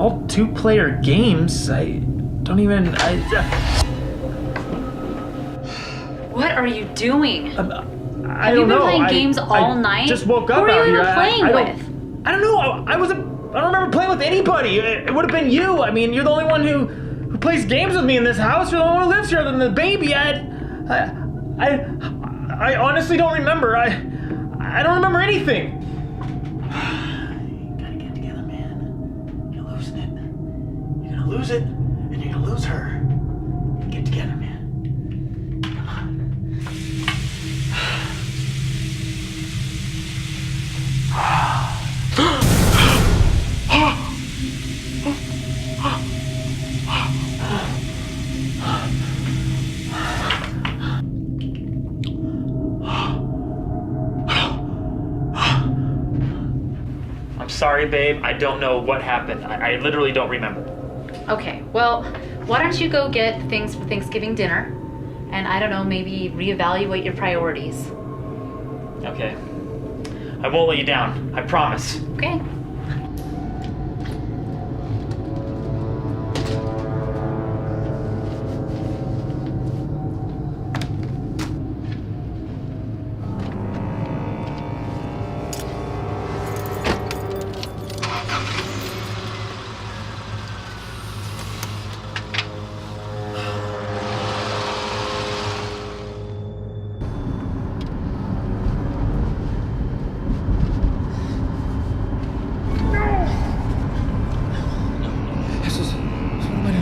all two-player games. I don't even... What are you doing? I don't know. Have you been playing games all night? Just woke up Who are out you here. even playing with? I don't know. I don't remember playing with anybody. It would have been you. I mean, you're the only one who plays games with me in this house. You're the only one who lives here other than the baby. I honestly don't remember. I don't remember anything. You gotta get together, man. You're losing it. You're gonna lose it, and you're gonna lose her. Get together, man. Come on. I'm sorry, babe. I don't know what happened. I literally don't remember. Okay, well, why don't you go get things for Thanksgiving dinner? And I don't know, maybe reevaluate your priorities. Okay. I won't let you down. I promise. Okay.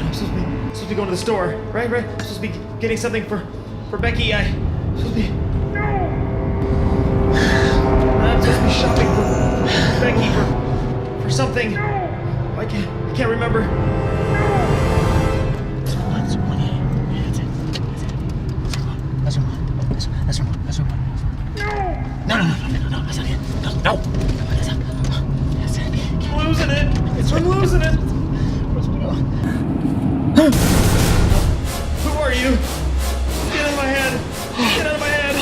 I'm supposed to be going to the store, right? I'm supposed to be getting something for Becky. I'm supposed to be shopping for Becky for something. I can't remember. That's her one. No, that's not it. No. I'm losing it. Who are you? Get out of my head. Get out of my head.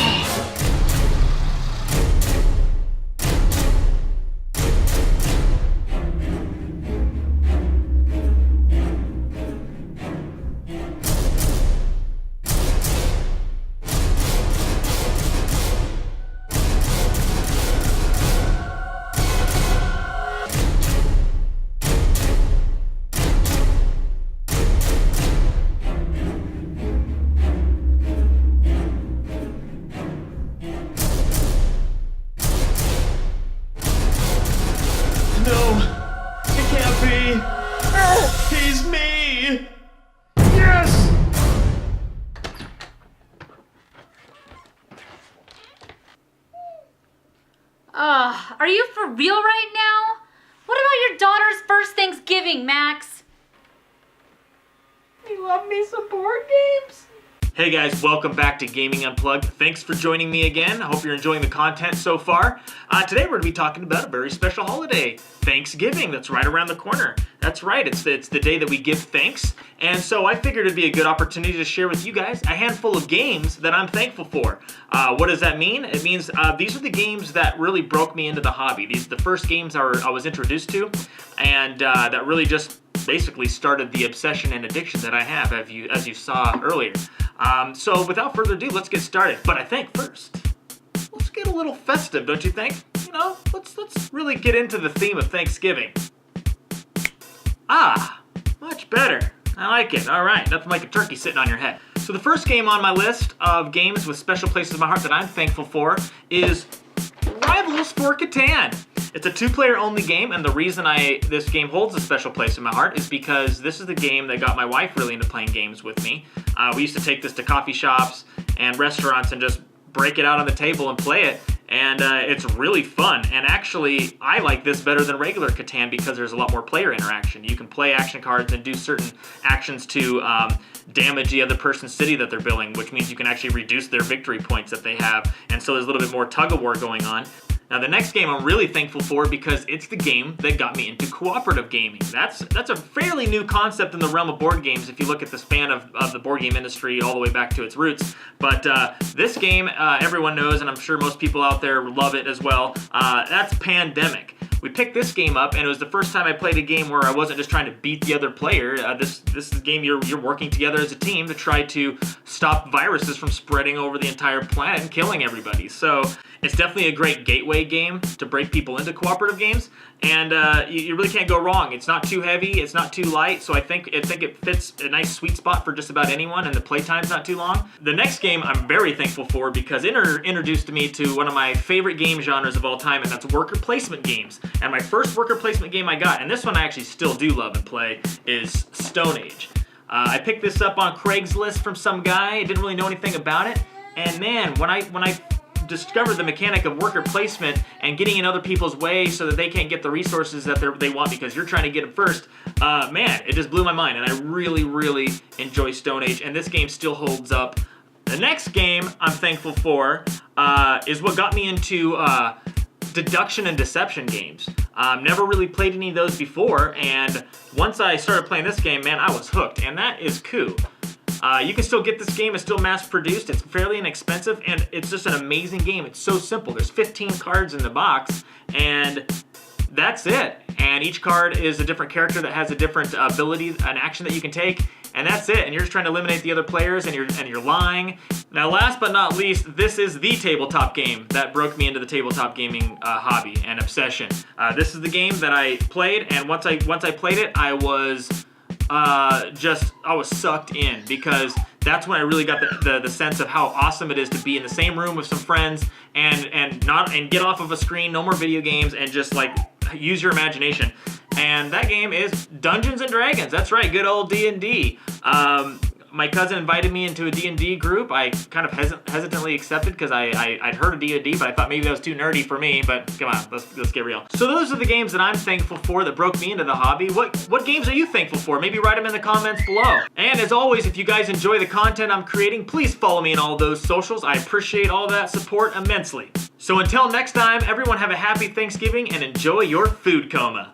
No, it can't be. He's me. Yes! Are you for real right now? What about your daughter's first Thanksgiving, Max? You love me some board games? Hey guys, welcome back to Gaming Unplugged. Thanks for joining me again. I hope you're enjoying the content so far. Today we're going to be talking about a very special holiday, Thanksgiving. That's right around the corner. That's right, it's the day that we give thanks. And so I figured it'd be a good opportunity to share with you guys a handful of games that I'm thankful for. What does that mean? It means these are the games that really broke me into the hobby. These are the first games I was introduced to, and that really just basically started the obsession and addiction that I have, as you saw earlier. So without further ado, let's get started. But I think first, let's get a little festive, don't you think? You know, let's really get into the theme of Thanksgiving. Much better. I like it. All right, nothing like a turkey sitting on your head. So the first game on my list of games with special places in my heart that I'm thankful for is Rivals for Catan. It's a two-player only game, and the reason this game holds a special place in my heart is because this is the game that got my wife really into playing games with me. We used to take this to coffee shops and restaurants and just break it out on the table and play it, and it's really fun. And actually, I like this better than regular Catan because there's a lot more player interaction. You can play action cards and do certain actions to damage the other person's city that they're building, which means you can actually reduce their victory points that they have, and so there's a little bit more tug-of-war going on. Now the next game I'm really thankful for because it's the game that got me into cooperative gaming. That's a fairly new concept in the realm of board games if you look at the span of the board game industry all the way back to its roots. But this game everyone knows, and I'm sure most people out there love it as well. That's Pandemic. we picked this game up, and it was the first time I played a game where I wasn't just trying to beat the other player. This is a game you're working together as a team to try to stop viruses from spreading over the entire planet and killing everybody. So it's definitely a great gateway game to break people into cooperative games, and you really can't go wrong. It's not too heavy, it's not too light, so I think it fits a nice sweet spot for just about anyone, and the playtime's not too long. The next game I'm very thankful for because it introduced me to one of my favorite game genres of all time, and that's worker placement games. And my first worker placement game I got, and this one I actually still do love and play, is Stone Age. I picked this up on Craigslist from some guy. I didn't really know anything about it, and man, when I discovered the mechanic of worker placement and getting in other people's way so that they can't get the resources that they want because you're trying to get them first, man, it just blew my mind, and I really, really enjoy Stone Age, and this game still holds up. The next game I'm thankful for is what got me into deduction and deception games. Never really played any of those before, and once I started playing this game, man, I was hooked, and that is Coup. You can still get this game. It's still mass-produced. It's fairly inexpensive, and it's just an amazing game. It's so simple. There's 15 cards in the box, and that's it. And each card is a different character that has a different ability, an action that you can take, and that's it. And you're just trying to eliminate the other players, and you're lying. Now, last but not least, this is the tabletop game that broke me into the tabletop gaming hobby and obsession. This is the game that I played, and once I played it, I was sucked in, because that's when I really got the sense of how awesome it is to be in the same room with some friends and get off of a screen, no more video games, and just like use your imagination. And that game is Dungeons and Dragons. That's right, good old D&D. My cousin invited me into a D&D group. I kind of hesitantly accepted because I'd heard of D&D, but I thought maybe that was too nerdy for me. But come on, let's get real. So those are the games that I'm thankful for that broke me into the hobby. What games are you thankful for? Maybe write them in the comments below. And as always, if you guys enjoy the content I'm creating, please follow me in all those socials. I appreciate all that support immensely. So until next time, everyone have a happy Thanksgiving and enjoy your food coma.